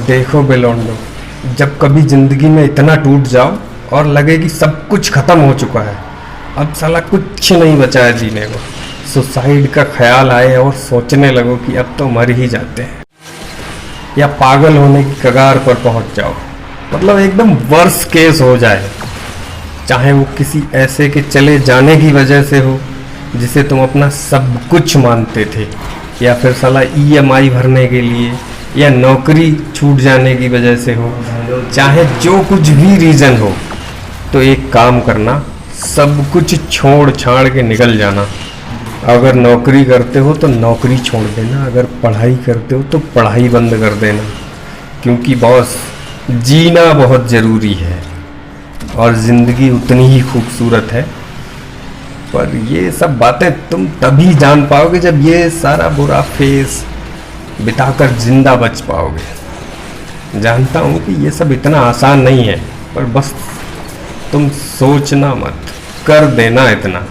देखो बेलोंडो, जब कभी जिंदगी में इतना टूट जाओ और लगे कि सब कुछ खत्म हो चुका है, अब साला कुछ नहीं बचा है जीने को, सुसाइड का ख्याल आए और सोचने लगो कि अब तो मर ही जाते हैं, या पागल होने की कगार पर पहुंच जाओ, मतलब एकदम वर्स्ट केस हो जाए, चाहे वो किसी ऐसे के चले जाने की वजह से हो जिसे तुम अपना सब कुछ मानते थे, या फिर साला ईएमआई भरने के लिए, या नौकरी छूट जाने की वजह से हो, चाहे जो कुछ भी रीज़न हो, तो एक काम करना, सब कुछ छोड़ छाड़ के निकल जाना। अगर नौकरी करते हो तो नौकरी छोड़ देना, अगर पढ़ाई करते हो तो पढ़ाई बंद कर देना, क्योंकि बॉस जीना बहुत ज़रूरी है और ज़िंदगी उतनी ही खूबसूरत है। पर ये सब बातें तुम तभी जान पाओगे जब ये सारा बुरा फेस बिताकर जिंदा बच पाओगे। जानता हूँ कि ये सब इतना आसान नहीं है, पर बस तुम सोचना मत, कर देना इतना,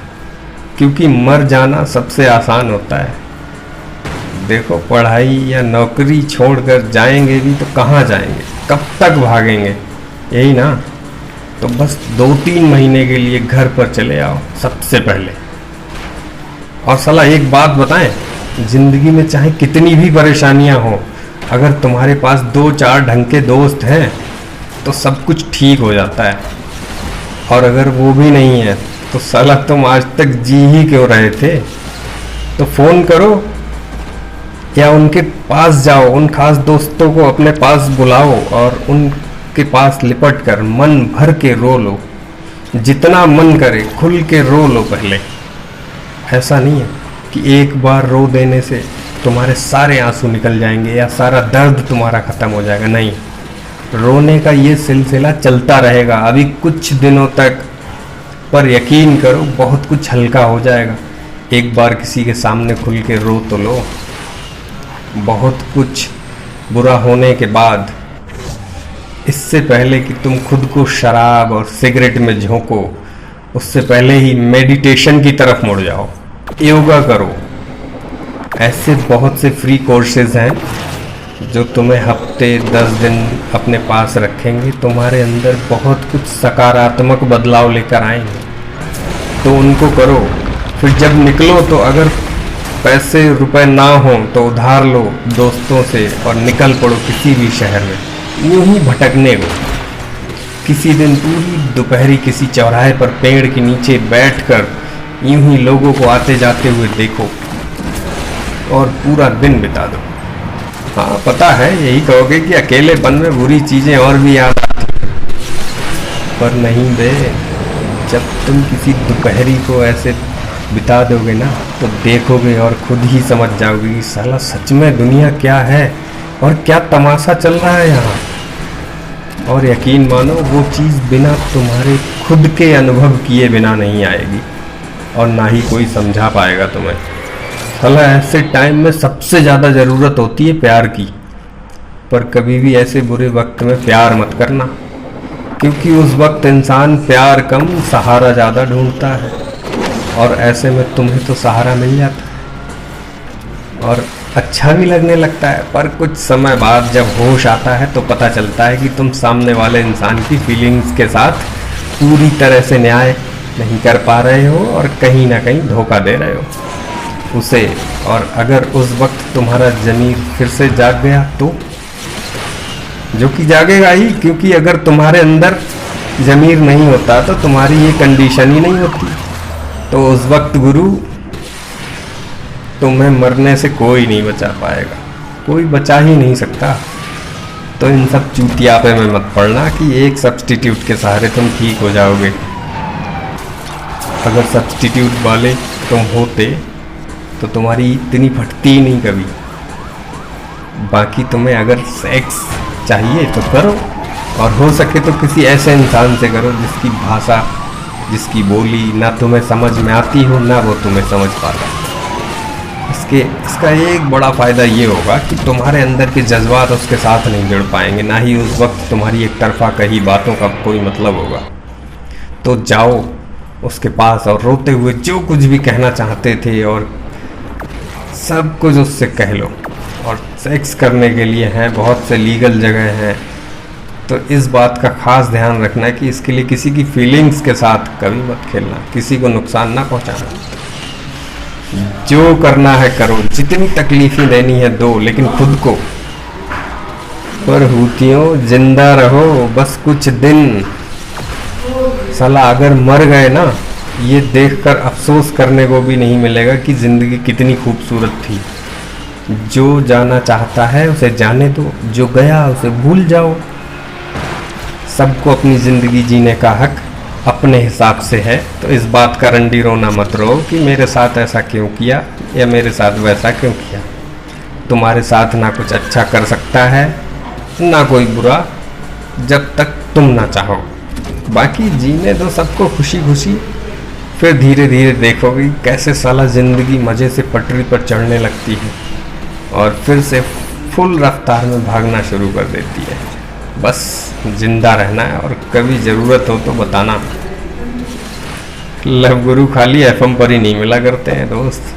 क्योंकि मर जाना सबसे आसान होता है। देखो, पढ़ाई या नौकरी छोड़कर जाएंगे भी तो कहाँ जाएंगे, कब तक भागेंगे, यही ना। तो बस 2-3 महीने के लिए घर पर चले आओ सबसे पहले। और साला एक बात बताएं, जिंदगी में चाहे कितनी भी परेशानियां हो, अगर तुम्हारे पास 2-4 ढंग के दोस्त हैं तो सब कुछ ठीक हो जाता है, और अगर वो भी नहीं है तो साला तुम आज तक जी ही क्यों रहे थे। तो फ़ोन करो या उनके पास जाओ, उन खास दोस्तों को अपने पास बुलाओ और उनके पास लिपट कर मन भर के रो लो, जितना मन करे खुल के रो लो पहले। ऐसा नहीं है कि एक बार रो देने से तुम्हारे सारे आंसू निकल जाएंगे या सारा दर्द तुम्हारा ख़त्म हो जाएगा, नहीं। रोने का ये सिलसिला चलता रहेगा अभी कुछ दिनों तक, पर यकीन करो बहुत कुछ हल्का हो जाएगा। एक बार किसी के सामने खुल के रो तो लो। बहुत कुछ बुरा होने के बाद, इससे पहले कि तुम खुद को शराब और सिगरेट में झोंको, उससे पहले ही मेडिटेशन की तरफ मुड़ जाओ, योगा करो। ऐसे बहुत से फ्री कोर्सेज हैं जो तुम्हें हफ्ते 10 दिन अपने पास रखेंगे, तुम्हारे अंदर बहुत कुछ सकारात्मक बदलाव लेकर आएंगे, तो उनको करो। फिर जब निकलो तो अगर पैसे रुपए ना हो तो उधार लो दोस्तों से और निकल पड़ो किसी भी शहर में, यूं ही भटकने को। किसी दिन पूरी दोपहरी किसी चौराहे पर पेड़ के नीचे बैठकर यूं ही लोगों को आते जाते हुए देखो और पूरा दिन बिता दो। हाँ, पता है यही कहोगे कि अकेलेपन में बुरी चीज़ें और भी याद आती, पर नहीं बे, जब तुम किसी दोपहरी को ऐसे बिता दोगे ना तो देखोगे और खुद ही समझ जाओगे कि साला सच में दुनिया क्या है और क्या तमाशा चल रहा है यहाँ। और यकीन मानो वो चीज़ बिना तुम्हारे खुद के अनुभव किए बिना नहीं आएगी, और ना ही कोई समझा पाएगा तुम्हें। साला ऐसे टाइम में सबसे ज़्यादा ज़रूरत होती है प्यार की, पर कभी भी ऐसे बुरे वक्त में प्यार मत करना, क्योंकि उस वक्त इंसान प्यार कम सहारा ज़्यादा ढूंढता है, और ऐसे में तुम्हें तो सहारा मिल जाता है और अच्छा भी लगने लगता है। पर कुछ समय बाद जब होश आता है तो पता चलता है कि तुम सामने वाले इंसान की फीलिंग्स के साथ पूरी तरह से न्याय नहीं कर पा रहे हो और कहीं ना कहीं धोखा दे रहे हो उसे। और अगर उस वक्त तुम्हारा ज़मीर फिर से जाग गया तो, जो कि जागेगा ही, क्योंकि अगर तुम्हारे अंदर ज़मीर नहीं होता तो तुम्हारी ये कंडीशन ही नहीं होती। तो उस वक्त गुरु, तुम्हें मरने से कोई नहीं बचा पाएगा, कोई बचा ही नहीं सकता। तो इन सब चूतियापे में मत पड़ना कि एक सब्स्टिट्यूट के सहारे तुम ठीक हो जाओगे। अगर सब्स्टिट्यूट वाले तुम होते तो तुम्हारी इतनी फटती ही नहीं कभी। बाकी तुम्हें अगर सेक्स चाहिए तो करो, और हो सके तो किसी ऐसे इंसान से करो जिसकी भाषा, जिसकी बोली ना तुम्हें समझ में आती हो ना वो तुम्हें समझ पाता। इसका एक बड़ा फ़ायदा ये होगा कि तुम्हारे अंदर के जज्बात उसके साथ नहीं जुड़ पाएंगे, ना ही उस वक्त तुम्हारी एक तरफा कही बातों का कोई मतलब होगा। तो जाओ उसके पास और रोते हुए जो कुछ भी कहना चाहते थे और सब कुछ उससे कह लो, और सेक्स करने के लिए हैं, बहुत से लीगल जगह हैं। तो इस बात का खास ध्यान रखना है कि इसके लिए किसी की फीलिंग्स के साथ कभी मत खेलना, किसी को नुकसान ना पहुंचाना। जो करना है करो, जितनी तकलीफें देनी है दो, लेकिन खुद को। पर हूतियों जिंदा रहो बस कुछ दिन। साला अगर मर गए ना, ये देखकर अफसोस करने को भी नहीं मिलेगा कि ज़िंदगी कितनी खूबसूरत थी। जो जाना चाहता है उसे जाने दो, जो गया उसे भूल जाओ। सबको अपनी ज़िंदगी जीने का हक अपने हिसाब से है। तो इस बात का रंडी रोना मत रहो कि मेरे साथ ऐसा क्यों किया या मेरे साथ वैसा क्यों किया। तुम्हारे साथ ना कुछ अच्छा कर सकता है ना कोई बुरा, जब तक तुम ना चाहो। बाकी जीने दो सबको खुशी खुशी, फिर धीरे धीरे देखोगे कैसे साला ज़िंदगी मज़े से पटरी पर चढ़ने लगती है और फिर से फुल रफ्तार में भागना शुरू कर देती है। बस जिंदा रहना है और कभी ज़रूरत हो तो बताना। लव गुरु खाली एफएम पर ही नहीं मिला करते हैं दोस्त।